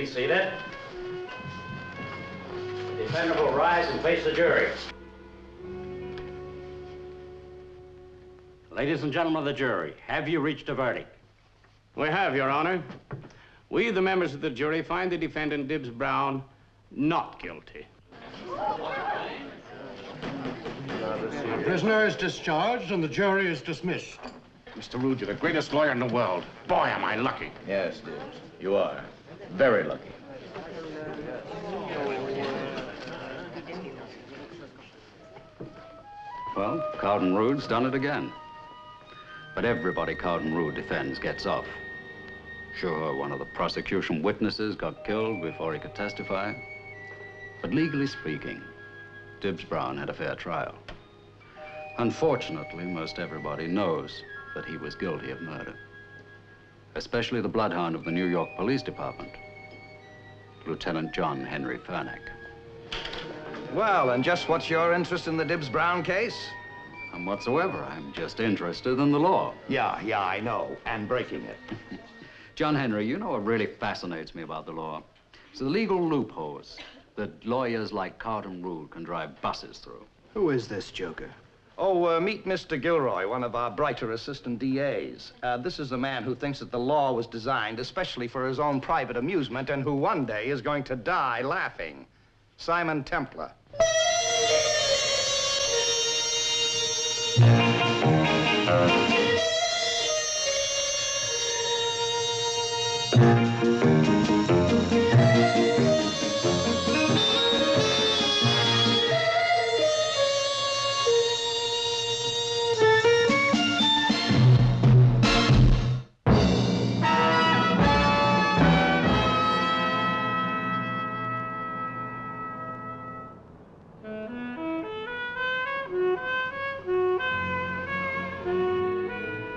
Be seated. The defendant will rise and face the jury. Ladies and gentlemen of the jury, have you reached a verdict? We have, Your Honor. We, the members of the jury, find the defendant, Dibbs Brown, not guilty. The prisoner is discharged and the jury is dismissed. Mr. Rood, you're the greatest lawyer in the world. Boy, am I lucky. Yes, Dibbs, you are. Very lucky. Well, Cowden Rood's done it again. But everybody Cowden Rood defends gets off. Sure, one of the prosecution witnesses got killed before he could testify. But legally speaking, Dibbs Brown had a fair trial. Unfortunately, most everybody knows that he was guilty of murder. Especially the bloodhound of the New York Police Department, Lieutenant John Henry Furnack. Well, and just what's your interest in the Dibbs Brown case? None whatsoever. I'm just interested in the law. Yeah, I know, and breaking it. John Henry, you know what really fascinates me about the law? It's the legal loopholes that lawyers like Cowden Rood can drive buses through. Who is this joker? Oh, meet Mr. Gilroy, one of our brighter assistant DAs. This is the man who thinks that the law was designed especially for his own private amusement and who one day is going to die laughing. Simon Templar.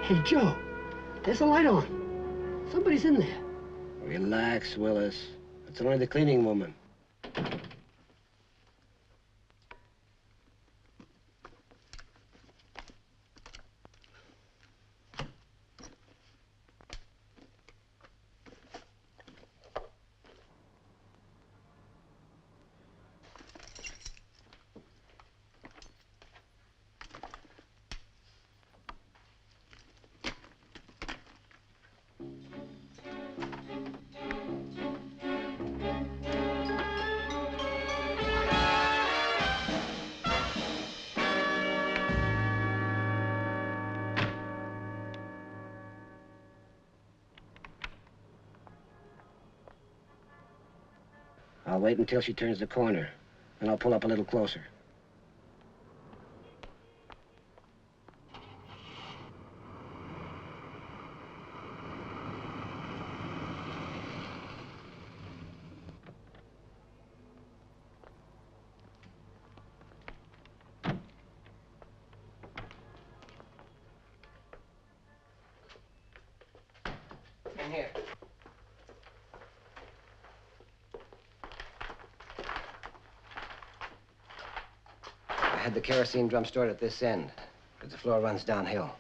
Hey, Joe, there's a light on. Somebody's in there. Relax, Willis. It's only the cleaning woman. I'll wait until she turns the corner, and I'll pull up a little closer. In here. I had the kerosene drum stored at this end, because the floor runs downhill.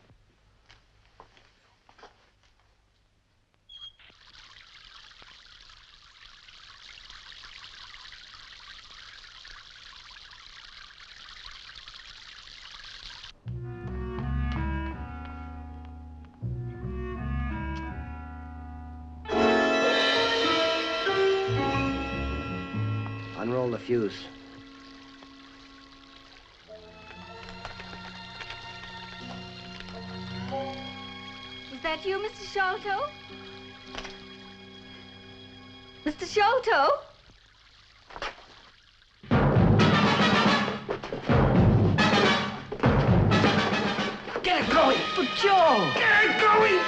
Unroll the fuse. Is that you, Mr. Sholto? Mr. Sholto? Get it going! But Joe! Get it going!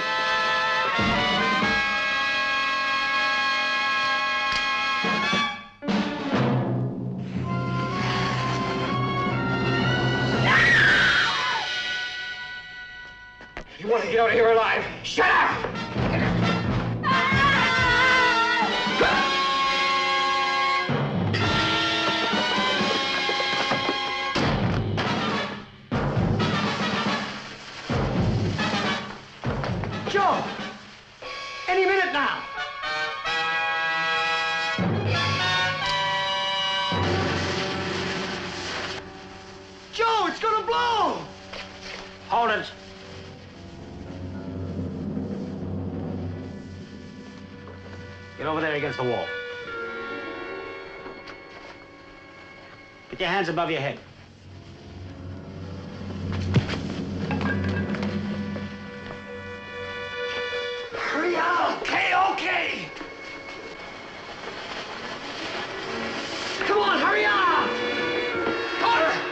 You want to get out of here alive? Shut up! Joe! Any minute now! right against the wall. Put your hands above your head. Hurry up! Okay, okay! Come on, hurry up! Carter!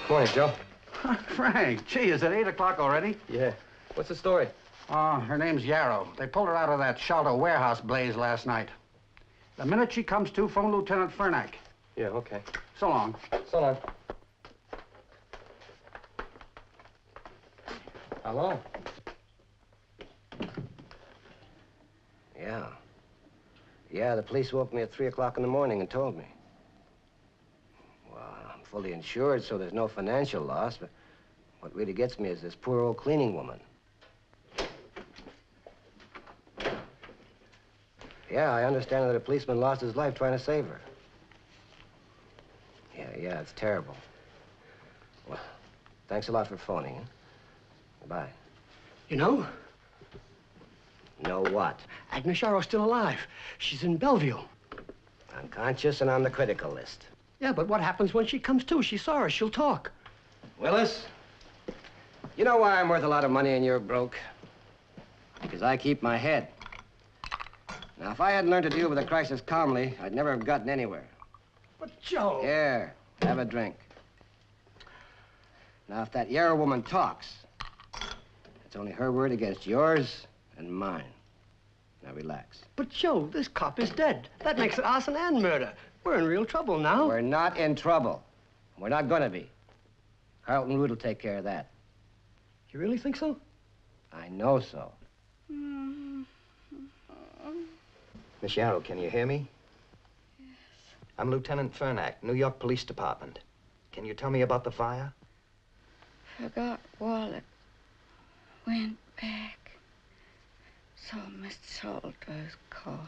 Morning, Joe. Frank, gee, is it 8 o'clock already? Yeah. What's the story? Her name's Yarrow. They pulled her out of that Shelter warehouse blaze last night. The minute she comes to, phone Lieutenant Fernack. Yeah, okay. So long. So long. Hello? Yeah. Yeah, the police woke me at 3 o'clock in the morning and told me. Well, I'm fully insured, so there's no financial loss, but what really gets me is this poor old cleaning woman. Yeah, I understand that a policeman lost his life trying to save her. Yeah, it's terrible. Well, thanks a lot for phoning. Huh? Goodbye. You know, Know what? Agnes Yarrow's still alive. She's in Bellevue. Unconscious and on the critical list. Yeah, but what happens when she comes to? She saw her. She'll talk. Willis, you know why I'm worth a lot of money and you're broke? Because I keep my head. Now, if I hadn't learned to deal with a crisis calmly, I'd never have gotten anywhere. But, Joe... Here, have a drink. Now, if that Yarrow woman talks, it's only her word against yours and mine. Now, relax. But, Joe, this cop is dead. That makes it arson and murder. We're in real trouble now. We're not in trouble. We're not gonna be. Carlton Root will take care of that. You really think so? I know so. Miss Yarrow, can you hear me? Yes. I'm Lieutenant Fernack, New York Police Department. Can you tell me about the fire? Forgot wallet. Went back. Saw Mr. Sholto's call.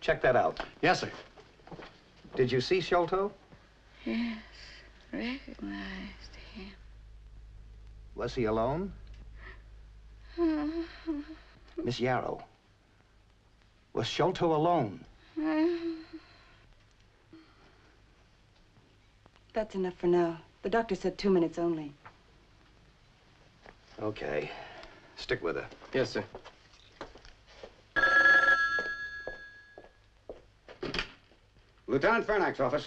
Check that out. Yes, sir. Did you see Sholto? Yes. Recognized him. Was he alone? Miss Yarrow, was Sholto alone? That's enough for now. The doctor said 2 minutes only. Okay. Stick with her. Yes, sir. Lieutenant Fernack's office.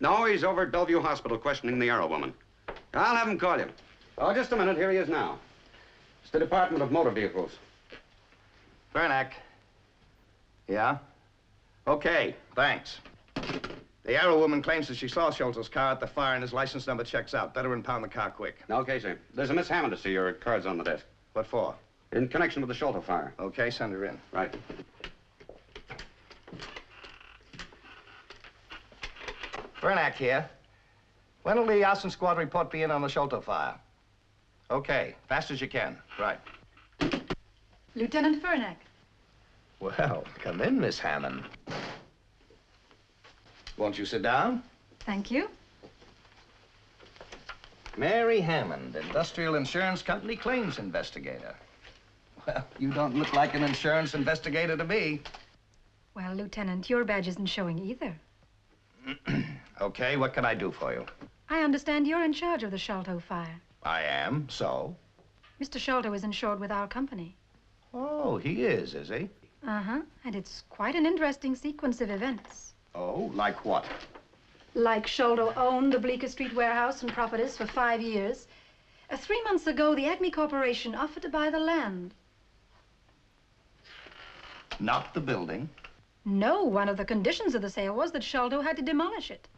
No, he's over at Bellevue Hospital questioning the Yarrow woman. I'll have him call you. Oh, just a minute. Here he is now. It's the Department of Motor Vehicles. Fernack. Yeah? Okay, thanks. The Yarrow woman claims that she saw Sholto's car at the fire and his license number checks out. Better impound the car quick. Okay, sir. There's a Miss Hammond to see. Her card's on the desk. What for? In connection with the Sholto fire. Okay, send her in. Right. Vernac here. When will the Arson Squad report be in on the Sholto fire? Okay, fast as you can. Right. Lieutenant Vernac. Well, come in, Miss Hammond. Won't you sit down? Thank you. Mary Hammond, Industrial Insurance Company claims investigator. Well, you don't look like an insurance investigator to me. Well, Lieutenant, your badge isn't showing either. Okay, what can I do for you? I understand you're in charge of the Sholto fire. I am, so? Mr. Sholto is insured with our company. Oh, he is he? Uh-huh, and it's quite an interesting sequence of events. Oh, like what? Like Sholto owned the Bleecker Street warehouse and properties for 5 years. 3 months ago, the Acme Corporation offered to buy the land. Not the building. No, one of the conditions of the sale was that Sholto had to demolish it.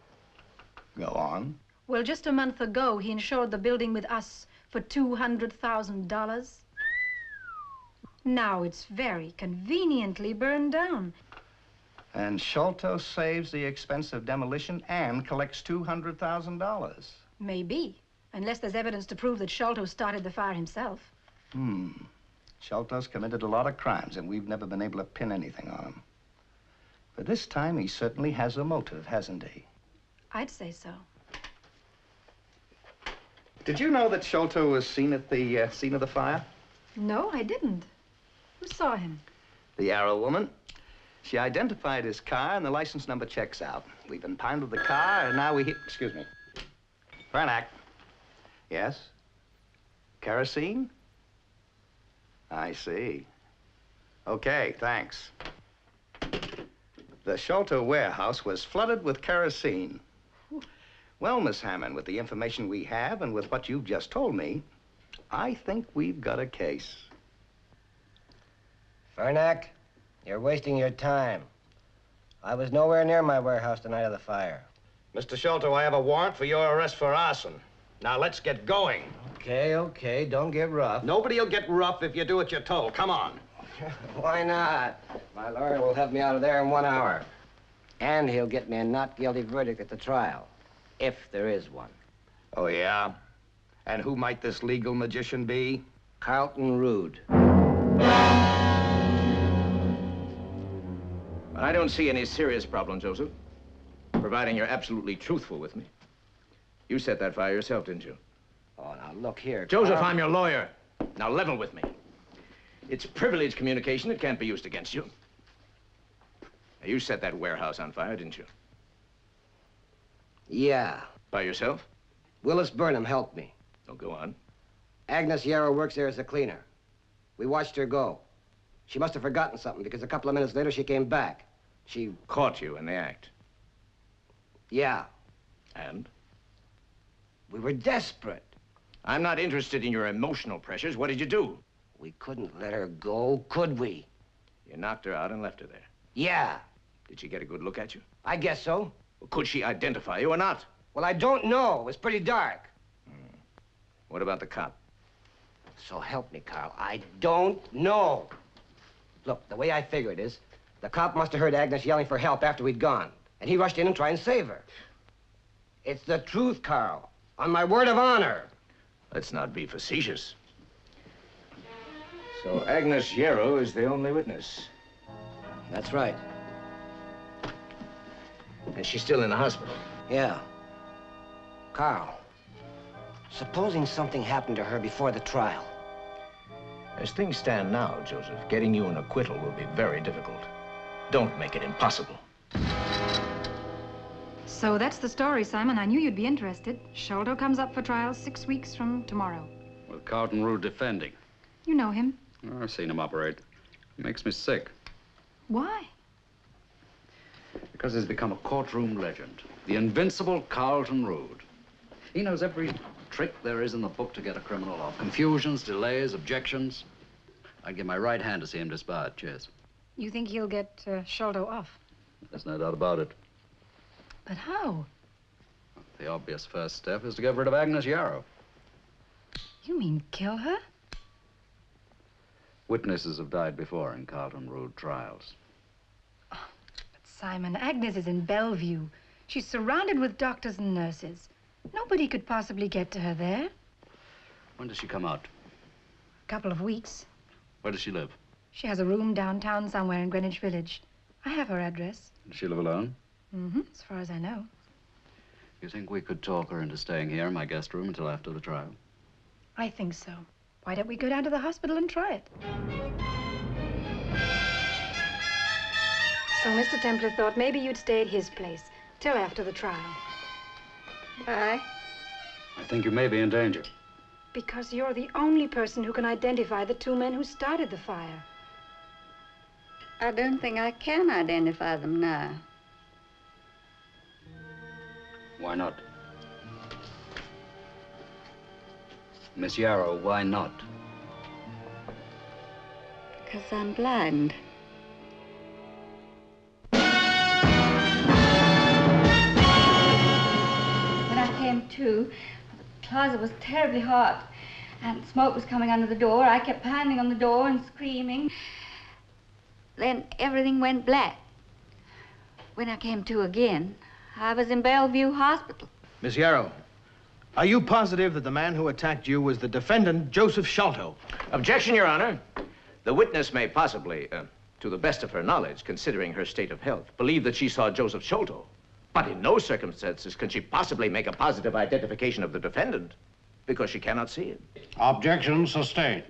Go on. Well, just a month ago, he insured the building with us for $200,000. Now it's very conveniently burned down. And Sholto saves the expense of demolition and collects $200,000. Maybe, unless there's evidence to prove that Sholto started the fire himself. Sholto's committed a lot of crimes, and we've never been able to pin anything on him. But this time, he certainly has a motive, hasn't he? I'd say so. Did you know that Sholto was seen at the scene of the fire? No, I didn't. Who saw him? The Arrow woman. She identified his car, and the license number checks out. We've impounded the car, and now excuse me. Vernac. Yes? Kerosene? I see. Okay, thanks. The Sholto warehouse was flooded with kerosene. Well, Miss Hammond, with the information we have and with what you've just told me, I think we've got a case. Vernac, you're wasting your time. I was nowhere near my warehouse the night of the fire. Mr. Sholto, I have a warrant for your arrest for arson. Now, let's get going. Okay, don't get rough. Nobody'll get rough if you do what you're told. Come on. Why not? My lawyer will have me out of there in 1 hour. And he'll get me a not guilty verdict at the trial, if there is one. Oh, yeah? And who might this legal magician be? Carlton Rood. I don't see any serious problem, Joseph, providing you're absolutely truthful with me. You set that fire yourself, didn't you? Oh, now, look here, Joseph, Carl. I'm your lawyer. Now, level with me. It's privileged communication. It can't be used against you. Now, you set that warehouse on fire, didn't you? Yeah. By yourself? Willis Burnham helped me. Oh, go on. Agnes Yarrow works there as a cleaner. We watched her go. She must have forgotten something because a couple of minutes later she came back. She caught you in the act. Yeah. And? We were desperate. I'm not interested in your emotional pressures. What did you do? We couldn't let her go, could we? You knocked her out and left her there. Yeah. Did she get a good look at you? I guess so. Well, could she identify you or not? Well, I don't know. It was pretty dark. What about the cop? So help me, Carl. I don't know. Look, the way I figure it is, the cop must have heard Agnes yelling for help after we'd gone, and he rushed in and tried and save her. It's the truth, Carl. On my word of honor. Let's not be facetious. So Agnes Yarrow is the only witness. That's right. And she's still in the hospital? Yeah. Carl, supposing something happened to her before the trial. As things stand now, Joseph, getting you an acquittal will be very difficult. Don't make it impossible. So that's the story, Simon. I knew you'd be interested. Sholto comes up for trial 6 weeks from tomorrow. With Carlton Rood defending. You know him. Oh, I've seen him operate. It makes me sick. Why? Because he's become a courtroom legend. The invincible Carlton Rood. He knows every trick there is in the book to get a criminal off. Confusions, delays, objections. I'd give my right hand to see him disbarred. Cheers. You think he'll get Sholto off? There's no doubt about it. But how? The obvious first step is to get rid of Agnes Yarrow. You mean kill her? Witnesses have died before in Carlton Rood trials. Oh, but Simon, Agnes is in Bellevue. She's surrounded with doctors and nurses. Nobody could possibly get to her there. When does she come out? A couple of weeks. Where does she live? She has a room downtown somewhere in Greenwich Village. I have her address. Does she live alone? Mm-hmm, as far as I know. You think we could talk her into staying here in my guest room until after the trial? I think so. Why don't we go down to the hospital and try it? So Mr. Templar thought maybe you'd stay at his place till after the trial. Why? I think you may be in danger. Because you're the only person who can identify the two men who started the fire. I don't think I can identify them now. Why not? Miss Yarrow, why not? Because I'm blind. When I came to, the closet was terribly hot, and smoke was coming under the door. I kept pounding on the door and screaming. Then everything went black. When I came to again, I was in Bellevue Hospital. Miss Yarrow, are you positive that the man who attacked you was the defendant, Joseph Sholto? Objection, Your Honor. The witness may possibly, to the best of her knowledge, considering her state of health, believe that she saw Joseph Sholto. But in no circumstances can she possibly make a positive identification of the defendant, because she cannot see him. Objection sustained.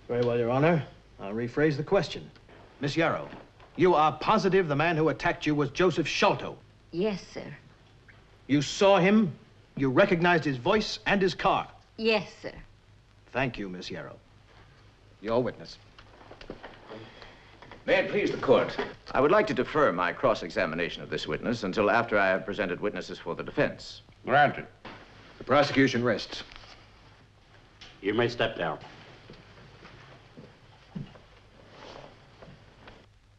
Very well, Your Honor. I'll rephrase the question. Miss Yarrow, you are positive the man who attacked you was Joseph Sholto? Yes, sir. You saw him, you recognized his voice and his car? Yes, sir. Thank you, Miss Yarrow. Your witness. May it please the court, I would like to defer my cross-examination of this witness until after I have presented witnesses for the defense. Granted. The prosecution rests. You may step down.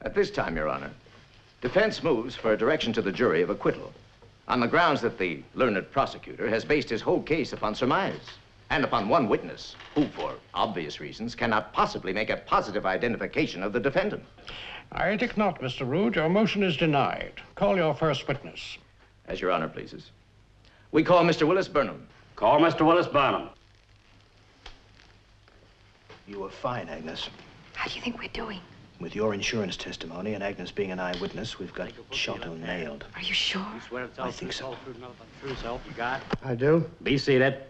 At this time, Your Honor, defense moves for a direction to the jury of acquittal on the grounds that the learned prosecutor has based his whole case upon surmise and upon one witness who, for obvious reasons, cannot possibly make a positive identification of the defendant. I think not, Mr. Rood. Your motion is denied. Call your first witness. As Your Honor pleases. We call Mr. Willis Burnham. Call Mr. Willis Burnham. You were fine, Agnes. How do you think we're doing? With your insurance testimony and Agnes being an eyewitness, we've got Sholto nailed. Are you sure? You swear to tell I think so. True self, you got? I do. Be seated.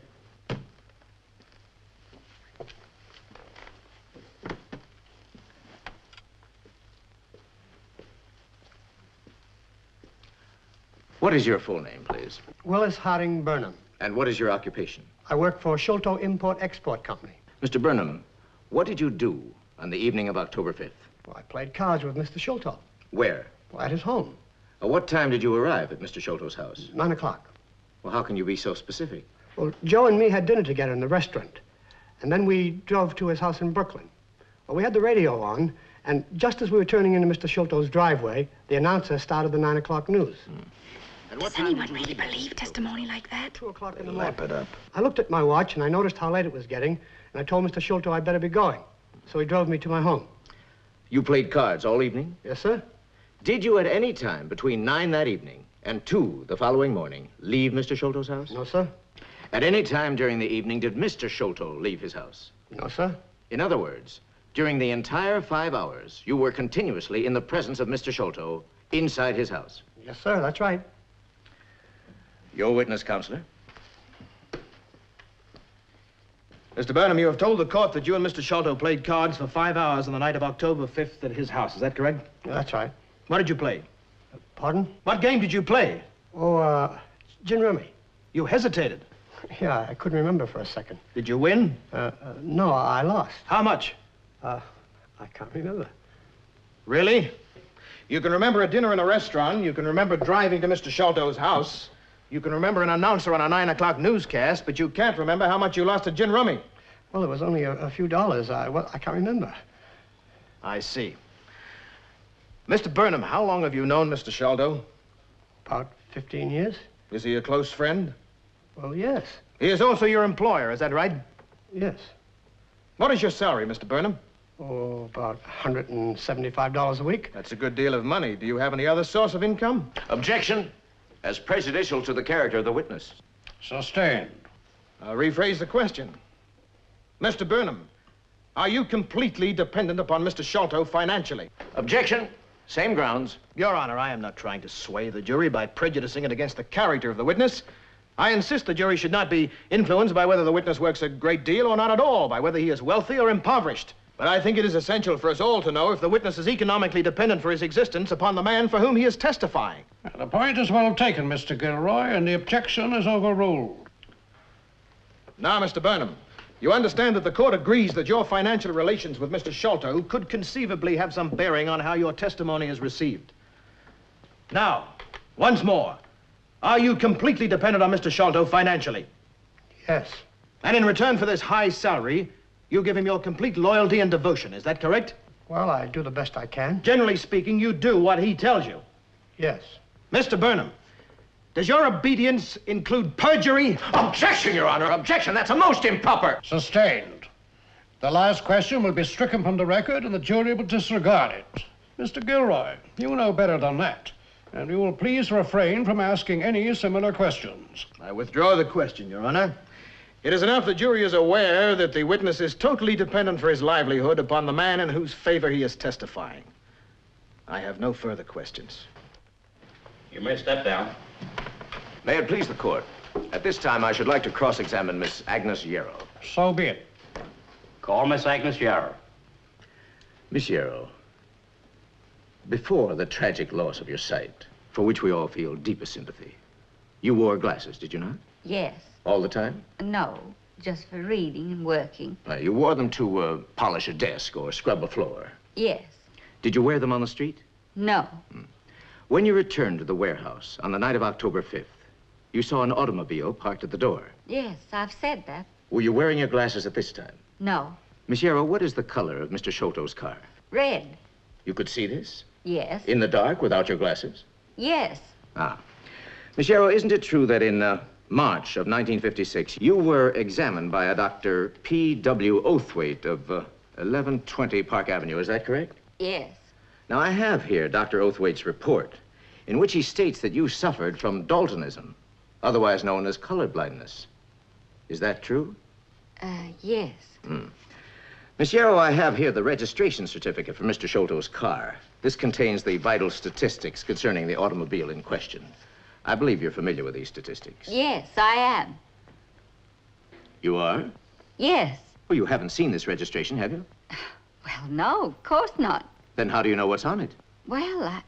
What is your full name, please? Willis Harding Burnham. And what is your occupation? I work for Sholto Import-Export Company. Mr. Burnham, what did you do on the evening of October 5th? Well, I played cards with Mr. Sholto. Where? Well, at his home. What time did you arrive at Mr. Sholto's house? 9 o'clock. Well, how can you be so specific? Well, Joe and me had dinner together in the restaurant. And then we drove to his house in Brooklyn. Well, we had the radio on, and just as we were turning into Mr. Sholto's driveway, the announcer started the 9 o'clock news. Does anyone really believe testimony like that? 2 o'clock in the morning. Lap it up. I looked at my watch, and I noticed how late it was getting, and I told Mr. Sholto I'd better be going. So he drove me to my home. You played cards all evening? Yes, sir. Did you at any time between 9 that evening and 2 the following morning leave Mr. Sholto's house? No, sir. At any time during the evening did Mr. Sholto leave his house? No, sir. In other words, during the entire 5 hours, you were continuously in the presence of Mr. Sholto inside his house? Yes, sir, that's right. Your witness, Counselor. Mr. Burnham, you have told the court that you and Mr. Sholto played cards for 5 hours on the night of October 5th at his house. Is that correct? Yeah, that's right. What did you play? Pardon? What game did you play? Oh, gin rummy. You hesitated. Yeah, I couldn't remember for a second. Did you win? No, I lost. How much? I can't remember. Really? You can remember a dinner in a restaurant. You can remember driving to Mr. Sholto's house. You can remember an announcer on a 9 o'clock newscast, but you can't remember how much you lost at gin rummy. Well, it was only a few dollars. I can't remember. I see. Mr. Burnham, how long have you known Mr. Sholto? About 15 years. Is he a close friend? Well, yes. He is also your employer, is that right? Yes. What is your salary, Mr. Burnham? Oh, about $175 a week. That's a good deal of money. Do you have any other source of income? Objection. As prejudicial to the character of the witness. Sustained. I'll rephrase the question. Mr. Burnham, are you completely dependent upon Mr. Sholto financially? Objection. Same grounds. Your Honor, I am not trying to sway the jury by prejudicing it against the character of the witness. I insist the jury should not be influenced by whether the witness works a great deal or not at all, by whether he is wealthy or impoverished. But I think it is essential for us all to know if the witness is economically dependent for his existence upon the man for whom he is testifying. The point is well taken, Mr. Gilroy, and the objection is overruled. Now, Mr. Burnham, you understand that the court agrees that your financial relations with Mr. Sholto could conceivably have some bearing on how your testimony is received. Now, once more, are you completely dependent on Mr. Sholto financially? Yes. And in return for this high salary, you give him your complete loyalty and devotion, is that correct? Well, I do the best I can. Generally speaking, you do what he tells you. Yes. Mr. Burnham, does your obedience include perjury? Objection, Your Honor. Objection. That's a most improper. Sustained. The last question will be stricken from the record and the jury will disregard it. Mr. Gilroy, you know better than that. And you will please refrain from asking any similar questions. I withdraw the question, Your Honor. It is enough the jury is aware that the witness is totally dependent for his livelihood upon the man in whose favor he is testifying. I have no further questions. You may step down. May it please the court. At this time, I should like to cross-examine Miss Agnes Yarrow. So be it. Call Miss Agnes Yarrow. Miss Yarrow, before the tragic loss of your sight, for which we all feel deepest sympathy, you wore glasses, did you not? Yes. All the time? No, just for reading and working. You wore them to polish a desk or scrub a floor. Yes. Did you wear them on the street? No. When you returned to the warehouse on the night of October 5th, you saw an automobile parked at the door. Yes, I've said that. Were you wearing your glasses at this time? No. Miss Yarrow, what is the color of Mr. Sholto's car? Red. You could see this? Yes. In the dark, without your glasses? Yes. Ah. Miss Yarrow, isn't it true that in March of 1956, you were examined by a Dr. P.W. Oathwaite of 1120 Park Avenue, is that correct? Yes. Now, I have here Dr. Oathwaite's report, in which he states that you suffered from Daltonism, otherwise known as color blindness. Is that true? Yes. Miss Yarrow, I have here the registration certificate for Mr. Sholto's car. This contains the vital statistics concerning the automobile in question. I believe you're familiar with these statistics. Yes, I am. You are? Yes. Well, you haven't seen this registration, have you? Well, no, of course not. Then how do you know what's on it? Well,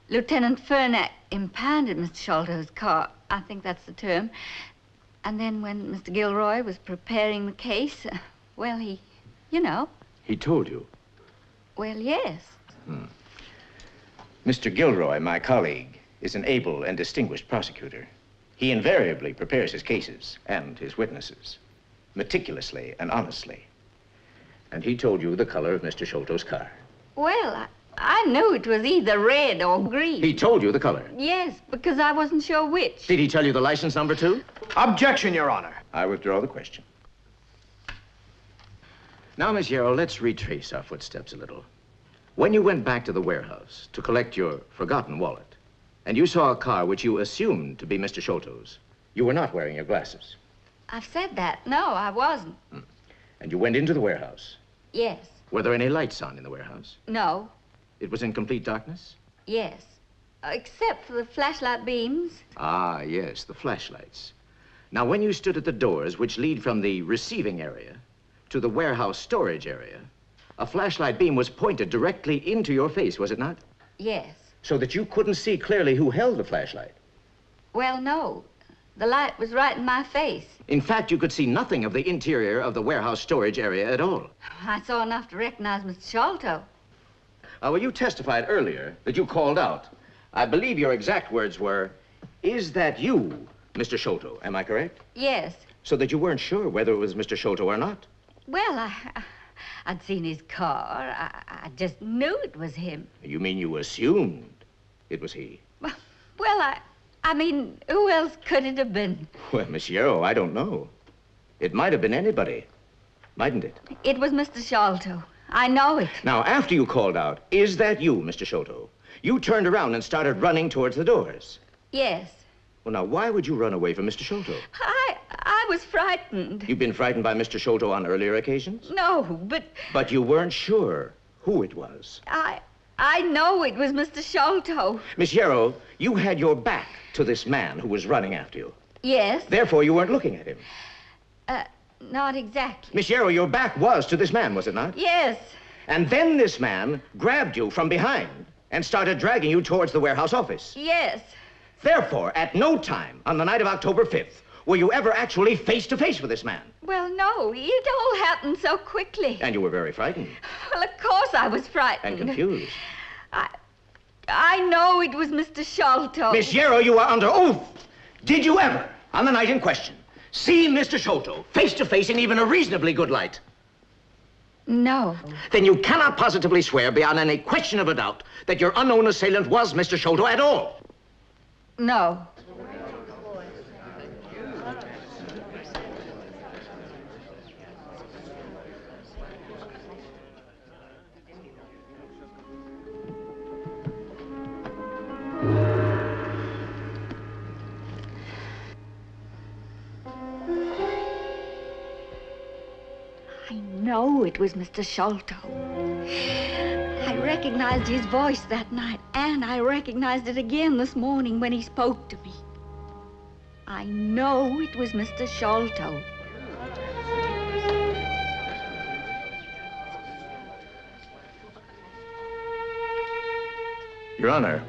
Lieutenant Fernack impounded Mr. Sholto's car. I think that's the term. And then when Mr. Gilroy was preparing the case, well, you know. He told you? Well, yes. Mr. Gilroy, my colleague, is an able and distinguished prosecutor. He invariably prepares his cases and his witnesses, meticulously and honestly. And he told you the color of Mr. Sholto's car. Well, I knew it was either red or green. He told you the color? Yes, because I wasn't sure which. Did he tell you the license number, too? Objection, Your Honor. I withdraw the question. Now, Miss Yarrow, let's retrace our footsteps a little. When you went back to the warehouse to collect your forgotten wallet, and you saw a car which you assumed to be Mr. Sholto's, you were not wearing your glasses. I've said that. No, I wasn't. And you went into the warehouse. Yes. Were there any lights on in the warehouse? No. It was in complete darkness? Yes. Except for the flashlight beams. Ah, yes, the flashlights. Now, when you stood at the doors which lead from the receiving area to the warehouse storage area, a flashlight beam was pointed directly into your face, was it not? Yes. So that you couldn't see clearly who held the flashlight? Well, no. The light was right in my face. In fact, you could see nothing of the interior of the warehouse storage area at all. I saw enough to recognize Mr. Sholto. Well, you testified earlier that you called out. I believe your exact words were, "Is that you, Mr. Sholto?" Am I correct? Yes. So that you weren't sure whether it was Mr. Sholto or not? Well, I'd seen his car. I just knew it was him. You mean you assumed it was he? Well, I mean, who else could it have been? Well, Miss Yarrow, I don't know. It might have been anybody. Mightn't it? It was Mr. Sholto. I know it. Now, after you called out, is that you, Mr. Sholto? You turned around and started running towards the doors. Yes. Well, now, why would you run away from Mr. Sholto? I was frightened. You've been frightened by Mr. Sholto on earlier occasions? No, but... But you weren't sure who it was. I know it was Mr. Sholto. Miss Yarrow, you had your back to this man who was running after you. Yes. Therefore, you weren't looking at him. Not exactly. Miss Yarrow, your back was to this man, was it not? Yes. And then this man grabbed you from behind and started dragging you towards the warehouse office. Yes. Therefore, at no time on the night of October 5th were you ever actually face-to-face with this man. Well, no, it all happened so quickly. And you were very frightened. Well, of course I was frightened. And confused. I know it was Mr. Sholto. Miss Yarrow, you are under oath. Did you ever, on the night in question, see Mr. Sholto face-to-face in even a reasonably good light? No. Then you cannot positively swear beyond any question of a doubt that your unknown assailant was Mr. Sholto at all. No. I know it was Mr. Sholto. I recognized his voice that night, and I recognized it again this morning when he spoke to me. I know it was Mr. Sholto. Your Honor,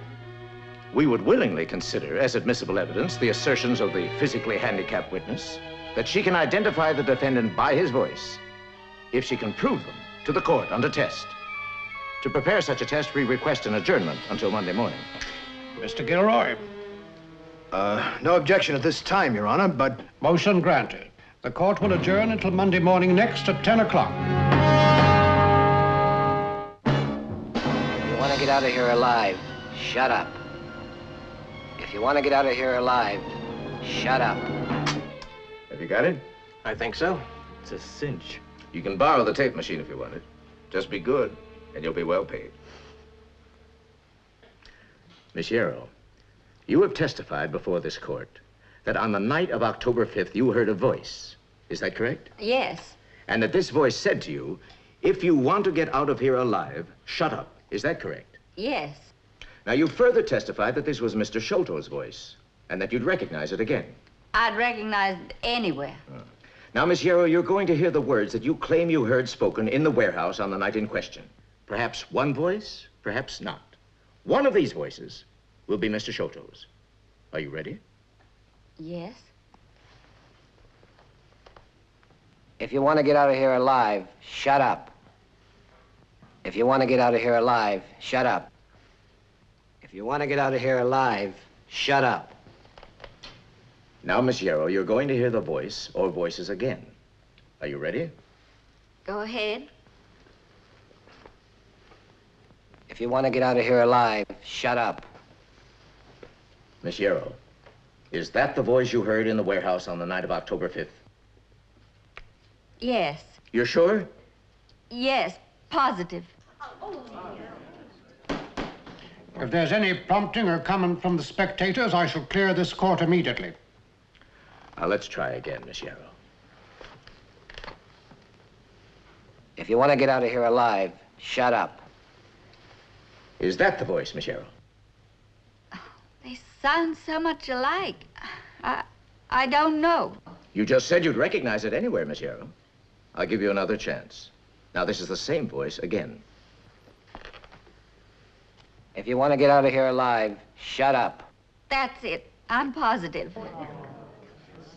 we would willingly consider as admissible evidence the assertions of the physically handicapped witness that she can identify the defendant by his voice if she can prove them to the court under test. To prepare such a test, we request an adjournment until Monday morning. Mr. Gilroy. No objection at this time, Your Honor, but... Motion granted. The court will adjourn until Monday morning next at 10 o'clock. If you want to get out of here alive, shut up. If you want to get out of here alive, shut up. Have you got it? I think so. It's a cinch. You can borrow the tape machine if you want it. Just be good, and you'll be well paid. Miss Yarrow, you have testified before this court that on the night of October 5th, you heard a voice. Is that correct? Yes. And that this voice said to you, if you want to get out of here alive, shut up. Is that correct? Yes. Now, you further testified that this was Mr. Sholto's voice, and that you'd recognize it again. I'd recognize it anywhere. Now, Miss Yarrow, you're going to hear the words that you claim you heard spoken in the warehouse on the night in question. Perhaps one voice, perhaps not. One of these voices will be Mr. Sholto's. Are you ready? Yes. If you want to get out of here alive, shut up. If you want to get out of here alive, shut up. If you want to get out of here alive, shut up. Now, Miss Yarrow, you're going to hear the voice or voices again. Are you ready? Go ahead. If you want to get out of here alive, shut up. Miss Yarrow, is that the voice you heard in the warehouse on the night of October 5th? Yes. You're sure? Yes, positive. If there's any prompting or comment from the spectators, I shall clear this court immediately. Now, let's try again, Miss Yarrow. If you want to get out of here alive, shut up. Is that the voice, Miss Yarrow? They sound so much alike. I don't know. You just said you'd recognize it anywhere, Miss Yarrow. I'll give you another chance. Now, this is the same voice again. If you want to get out of here alive, shut up. That's it. I'm positive.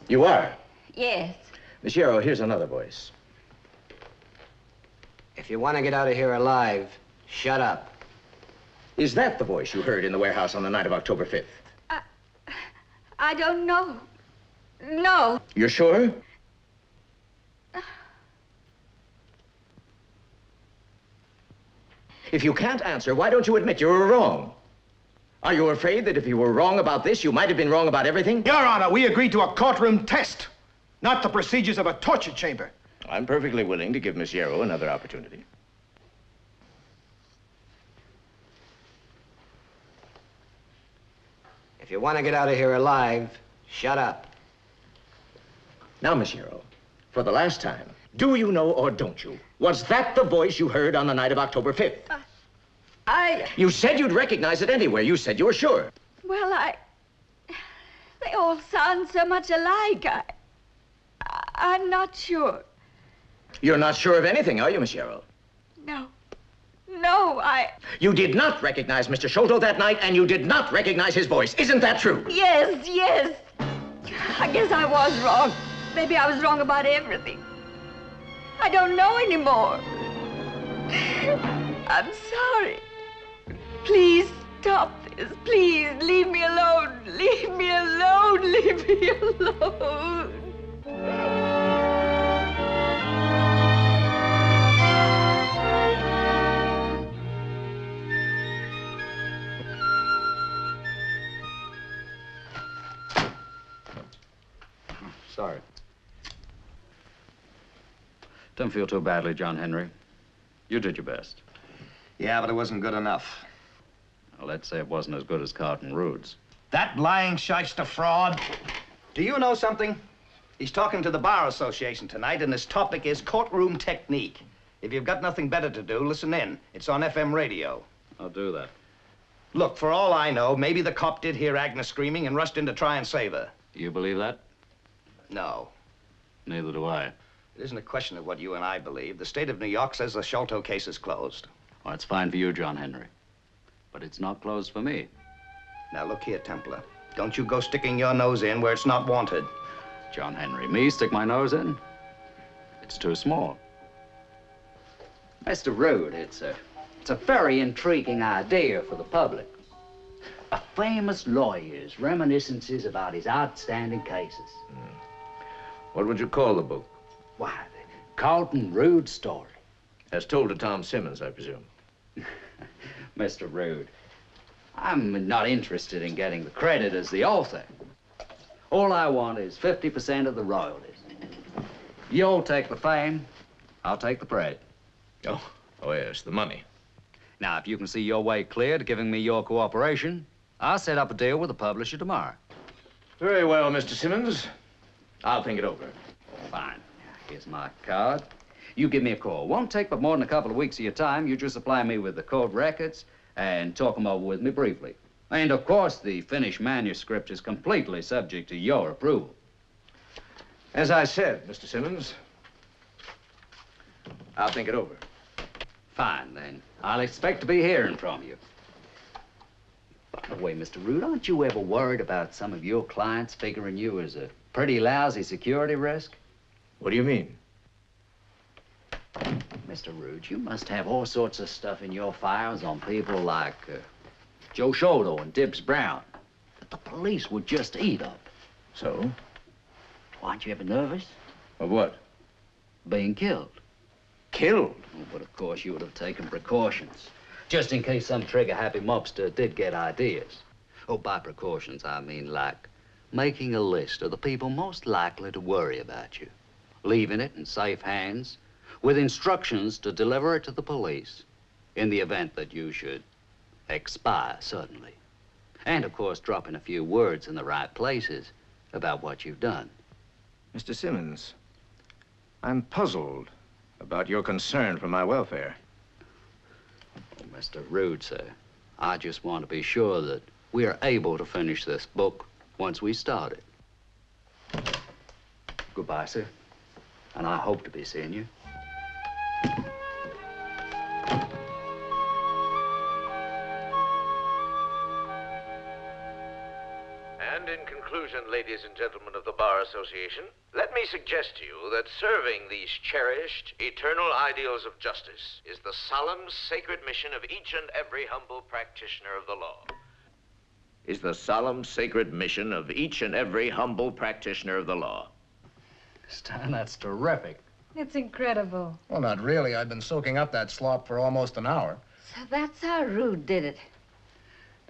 You are? Yes. Miss Yarrow, here's another voice. If you want to get out of here alive, shut up. Is that the voice you heard in the warehouse on the night of October 5th? I don't know. No. You're sure? If you can't answer, why don't you admit you were wrong? Are you afraid that if you were wrong about this, you might have been wrong about everything? Your Honor, we agreed to a courtroom test, not the procedures of a torture chamber. I'm perfectly willing to give Miss Yarrow another opportunity. If you want to get out of here alive, shut up. Now, Miss Yarrow, for the last time, do you know or don't you? Was that the voice you heard on the night of October 5th? You said you'd recognize it anywhere. You said you were sure. Well, they all sound so much alike. I'm not sure. You're not sure of anything, are you, Miss Yarrow? No, You did not recognize Mr. Sholto that night, and you did not recognize his voice. Isn't that true? Yes. I guess I was wrong. Maybe I was wrong about everything. I don't know anymore. I'm sorry. Please stop this. Please leave me alone. Leave me alone. Leave me alone. Sorry. Don't feel too badly, John Henry. You did your best. Yeah, but it wasn't good enough. Well, let's say it wasn't as good as Carlton Rood's. That lying shyster fraud. Do you know something? He's talking to the Bar Association tonight, and his topic is courtroom technique. If you've got nothing better to do, listen in. It's on FM radio. I'll do that. Look, for all I know, maybe the cop did hear Agnes screaming and rushed in to try and save her. You believe that? No. Neither do I. It isn't a question of what you and I believe. The state of New York says the Sholto case is closed. Well, it's fine for you, John Henry. But it's not closed for me. Now, look here, Templar. Don't you go sticking your nose in where it's not wanted. John Henry, me stick my nose in? It's too small. Mr. Rood, it's a very intriguing idea for the public. A famous lawyer's reminiscences about his outstanding cases. What would you call the book? Why, the Carlton Rood story. As told to Tom Simmons, I presume. Mr. Rood, I'm not interested in getting the credit as the author. All I want is 50% of the royalties. You'll take the fame, I'll take the bread. Oh yes, the money. Now, if you can see your way clear to giving me your cooperation, I'll set up a deal with the publisher tomorrow. Very well, Mr. Simmons. I'll think it over. Fine. Here's my card. You give me a call. Won't take but more than a couple of weeks of your time. You just supply me with the court records and talk them over with me briefly. And, of course, the finished manuscript is completely subject to your approval. As I said, Mr. Simmons, I'll think it over. Fine, then. I'll expect to be hearing from you. By the way, Mr. Rood, aren't you ever worried about some of your clients figuring you as a pretty lousy security risk? What do you mean? Mr. Rood, you must have all sorts of stuff in your files on people like Joe Sholto and Dibbs Brown that the police would just eat up. So? Aren't you ever nervous? Of what? Being killed. Killed? Oh, but of course you would have taken precautions, just in case some trigger-happy mobster did get ideas. Oh, by precautions, I mean like making a list of the people most likely to worry about you, leaving it in safe hands, with instructions to deliver it to the police in the event that you should expire suddenly. And, of course, dropping a few words in the right places about what you've done. Mr. Simmons, I'm puzzled about your concern for my welfare. Oh, Mr. Rood, sir, I just want to be sure that we are able to finish this book once we start it. Goodbye, sir, and I hope to be seeing you. And in conclusion, ladies and gentlemen of the Bar Association, let me suggest to you that serving these cherished, eternal ideals of justice is the solemn, sacred mission of each and every humble practitioner of the law. Is the solemn, sacred mission of each and every humble practitioner of the law. Stan, that's terrific. It's incredible. Well, not really. I've been soaking up that slop for almost an hour. So that's how Rood did it.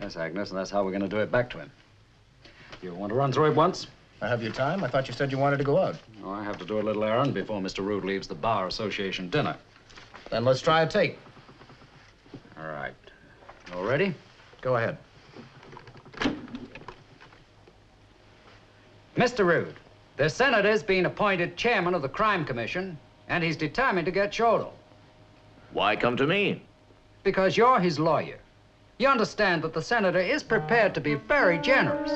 Yes, Agnes, and that's how we're going to do it back to him. You want to run through it once? I have your time. I thought you said you wanted to go out. Oh, I have to do a little errand before Mr. Rood leaves the Bar Association dinner. Then let's try a take. All right. All ready? Go ahead. Mr. Rood, the senator's been appointed chairman of the Crime Commission, and he's determined to get Sholto. Why come to me? Because you're his lawyer. You understand that the senator is prepared to be very generous.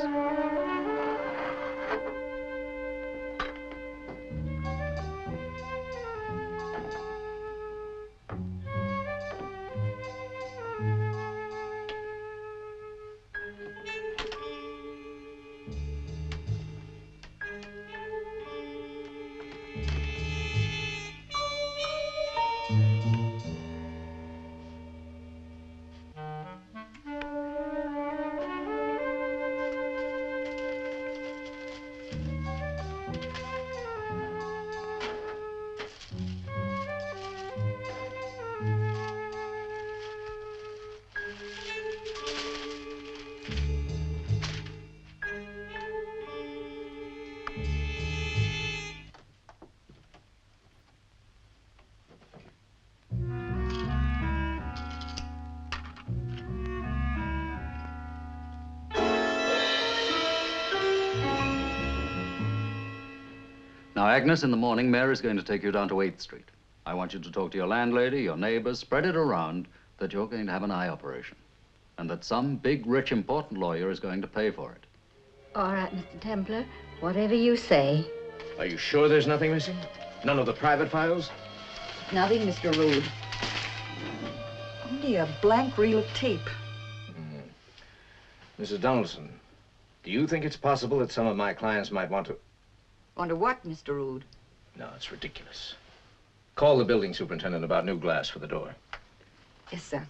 Now, Agnes, in the morning, Mary's going to take you down to 8th Street. I want you to talk to your landlady, your neighbors, spread it around that you're going to have an eye operation and that some big, rich, important lawyer is going to pay for it. All right, Mr. Templar, whatever you say. Are you sure there's nothing missing? None of the private files? Nothing, Mr. Rood. Only a blank reel of tape. Mrs. Donaldson, do you think it's possible that some of my clients might want to... Wonder what, Mr. Rood? No, it's ridiculous. Call the building superintendent about new glass for the door. Yes, sir.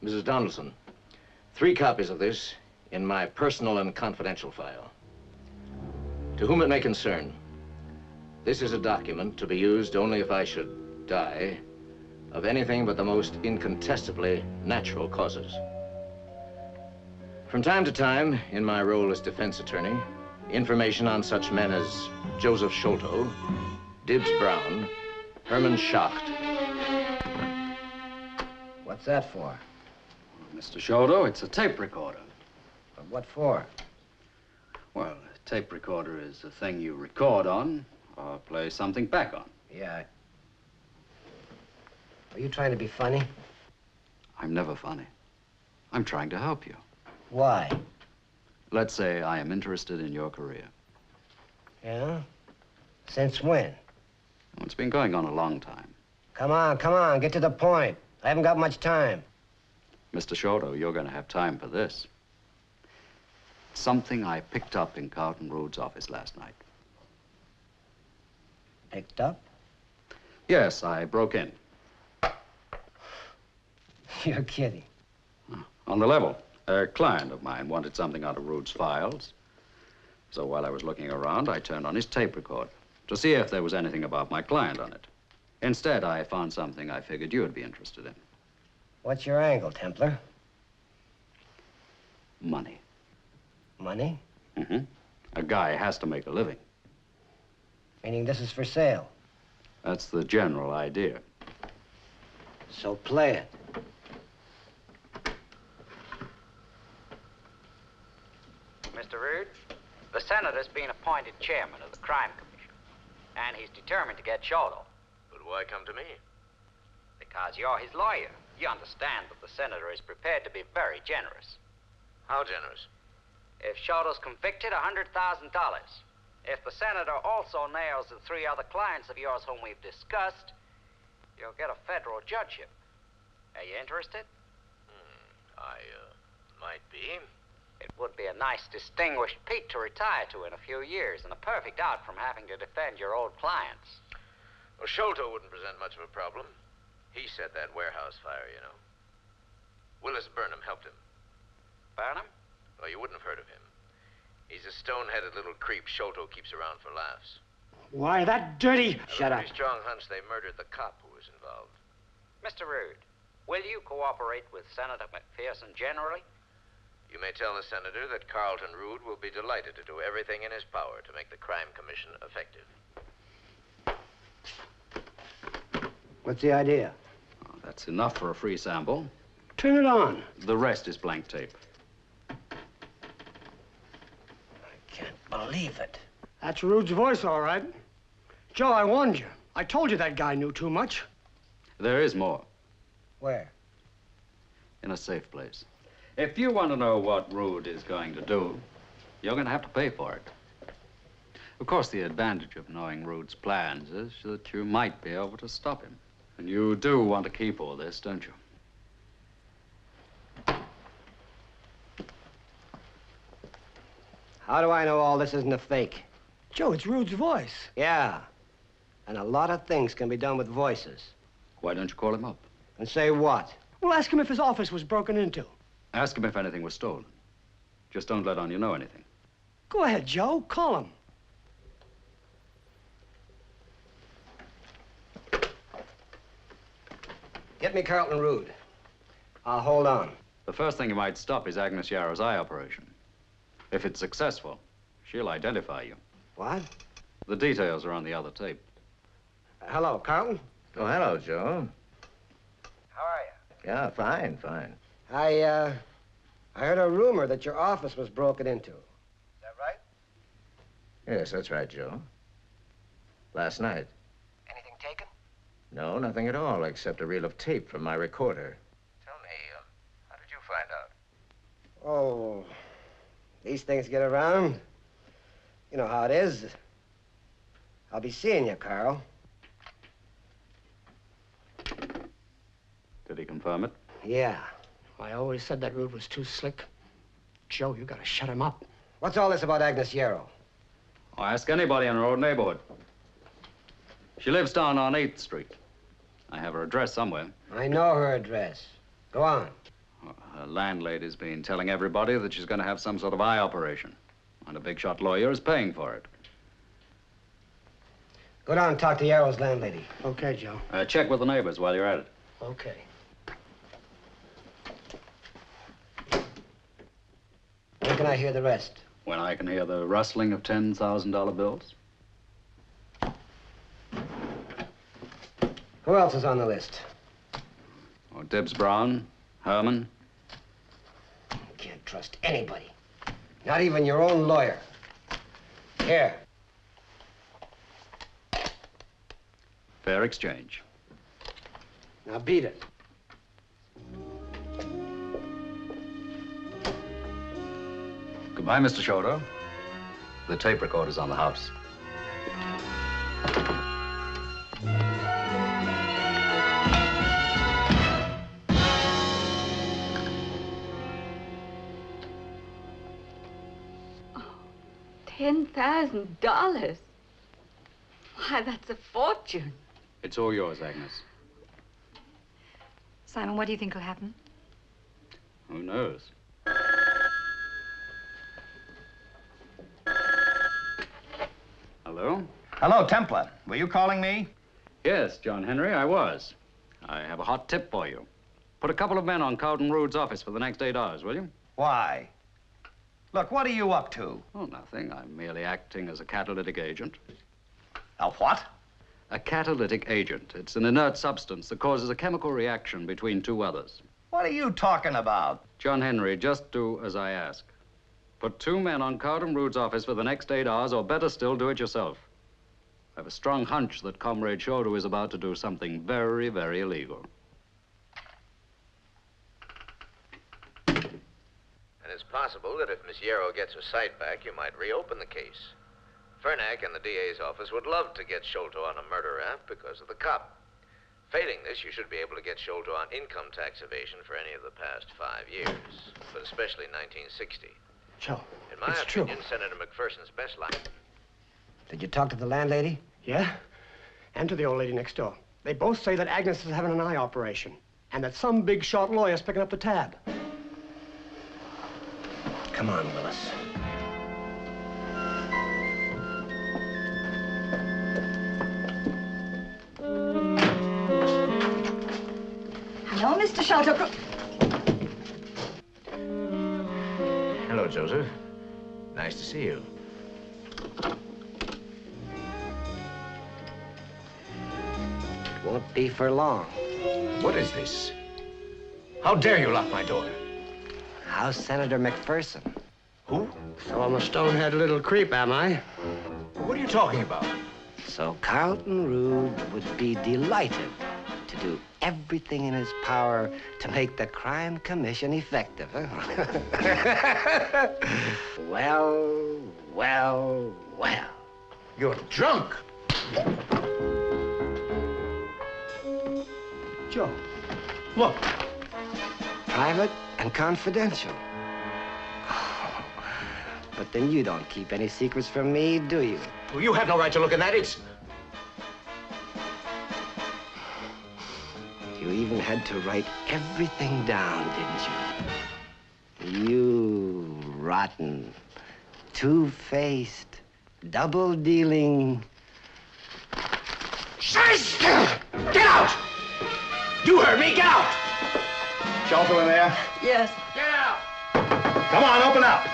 Mrs. Donaldson, 3 copies of this in my personal and confidential file. To whom it may concern, this is a document to be used only if I should die of anything but the most incontestably natural causes. From time to time, in my role as defense attorney, information on such men as Joseph Sholto, Dibbs Brown, Herman Schacht. What's that for? Mr. Sholto, it's a tape recorder. But what for? Well, a tape recorder is a thing you record on or play something back on. Yeah. Are you trying to be funny? I'm never funny. I'm trying to help you. Why? Let's say I am interested in your career. Yeah? Since when? Well, it's been going on a long time. Come on, get to the point. I haven't got much time. Mr. Sholto, you're going to have time for this. Something I picked up in Carlton Rood's office last night. Picked up? Yes, I broke in. You're kidding. On the level, a client of mine wanted something out of Rood's files. So while I was looking around, I turned on his tape recorder to see if there was anything about my client on it. Instead, I found something I figured you would be interested in. What's your angle, Templar? Money. Money? Mm-hmm. A guy has to make a living. Meaning this is for sale? That's the general idea. So play it. Mr. Rood, the senator's been appointed chairman of the Crime Commission, and he's determined to get Sholto. But why come to me? Because you're his lawyer. You understand that the senator is prepared to be very generous. How generous? If Sholto's convicted, $100,000. If the senator also nails the 3 other clients of yours whom we've discussed, you'll get a federal judgeship. Are you interested? I might be. It would be a nice, distinguished peak to retire to in a few years, and a perfect out from having to defend your old clients. Well, Sholto wouldn't present much of a problem. He set that warehouse fire, you know. Willis Burnham helped him. Burnham? Well, you wouldn't have heard of him. He's a stone-headed little creep Sholto keeps around for laughs. Why, that dirty... Shut up. Pretty strong hunch they murdered the cop who was involved. Mr. Rood, will you cooperate with Senator McPherson generally? You may tell the senator that Carlton Rood will be delighted to do everything in his power to make the crime commission effective. What's the idea? Oh, that's enough for a free sample. Turn it on. The rest is blank tape. Can't believe it. That's Rood's voice, all right. Joe, I warned you. I told you that guy knew too much. There is more. Where? In a safe place. If you want to know what Rood is going to do, you're going to have to pay for it. Of course, the advantage of knowing Rood's plans is that you might be able to stop him. And you do want to keep all this, don't you? How do I know all this isn't a fake? Joe, it's Rood's voice. Yeah. And a lot of things can be done with voices. Why don't you call him up? And say what? Well, ask him if his office was broken into. Ask him if anything was stolen. Just don't let on you know anything. Go ahead, Joe. Call him. Get me Carlton Rood. I'll hold on. The first thing you might stop is Agnes Yarrow's eye operation. If it's successful, she'll identify you. What? The details are on the other tape. Hello, Carlton. Oh, hello, Joe. How are you? Yeah, fine, fine. I heard a rumor that your office was broken into. Is that right? Yes, that's right, Joe. Last night. Anything taken? No, nothing at all, except a reel of tape from my recorder. Tell me, how did you find out? Oh, these things get around. You know how it is. I'll be seeing you, Carl. Did he confirm it? Yeah. I always said that Rood was too slick. Joe, you gotta shut him up. What's all this about Agnes Yarrow? Oh, ask anybody in her old neighborhood. She lives down on 8th Street. I have her address somewhere. I know her address. Go on. Well, her landlady's been telling everybody that she's going to have some sort of eye operation. And a big shot lawyer is paying for it. Go down and talk to Yarrow's landlady. Okay, Joe. Check with the neighbors while you're at it. Okay. When can I hear the rest? When I can hear the rustling of $10,000 bills. Who else is on the list? Oh, Dibbs Brown, Herman. You can't trust anybody. Not even your own lawyer. Here. Fair exchange. Now beat it. Goodbye, Mr. Schroeder. The tape recorder's on the house. $10,000? Why, that's a fortune. It's all yours, Agnes. Simon, what do you think will happen? Who knows? Hello? Hello, Templar. Were you calling me? Yes, John Henry, I was. I have a hot tip for you. Put a couple of men on Carlton Rood's office for the next 8 hours, will you? Why? Look, what are you up to? Oh, nothing. I'm merely acting as a catalytic agent. A what? A catalytic agent. It's an inert substance that causes a chemical reaction between two others. What are you talking about? John Henry, just do as I ask. Put 2 men on Carlton Rood's office for the next 8 hours, or better still, do it yourself. I have a strong hunch that Comrade Shodo is about to do something very, very illegal. And it's possible that if Miss Yarrow gets her sight back, you might reopen the case. Fernack and the DA's office would love to get Sholto on a murder rap because of the cop. Failing this, you should be able to get Sholto on income tax evasion for any of the past 5 years, but especially 1960. Joe, In my it's opinion, true. Senator McPherson's best line. Did you talk to the landlady? Yeah? And to the old lady next door. They both say that Agnes is having an eye operation, and that some big shot lawyer's picking up the tab. Come on, Willis. Hello, Mr. Shelter. Hello, Joseph. Nice to see you. Won't be for long. What is this? How dare you lock my door? How's Senator McPherson? Who? So I'm a stone-head little creep, am I? What are you talking about? So Carlton Rood would be delighted to do everything in his power to make the crime commission effective, huh? Well, well, well. You're drunk. Joe. Look. Private and confidential. But then you don't keep any secrets from me, do you? Well, you have no right to look in that. It's... You even had to write everything down, didn't you? You rotten, two-faced, double-dealing... Shush! Get out! You heard me, get out! Shelter in there? Yes. Get out! Come on, open up.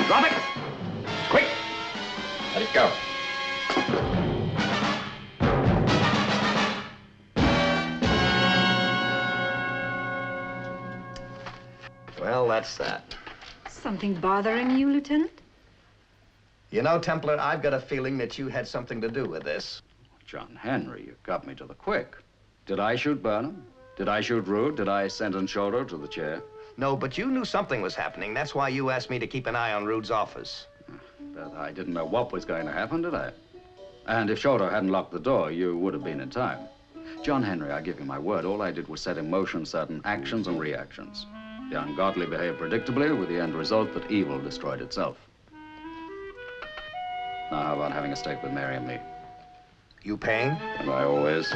Drop it! Quick! Let it go. Well, that's that. Something bothering you, Lieutenant? You know, Templar, I've got a feeling that you had something to do with this. John Henry, you got me to the quick. Did I shoot Burnham? Did I shoot Rood? Did I sentence Shoulder to the chair? No, but you knew something was happening. That's why you asked me to keep an eye on Rood's office. But I didn't know what was going to happen, did I? And if Shoulder hadn't locked the door, you would have been in time. John Henry, I give you my word, all I did was set in motion certain actions and reactions. The ungodly behaved predictably, with the end result that evil destroyed itself. Now, how about having a steak with Mary and me? You paying? And I always.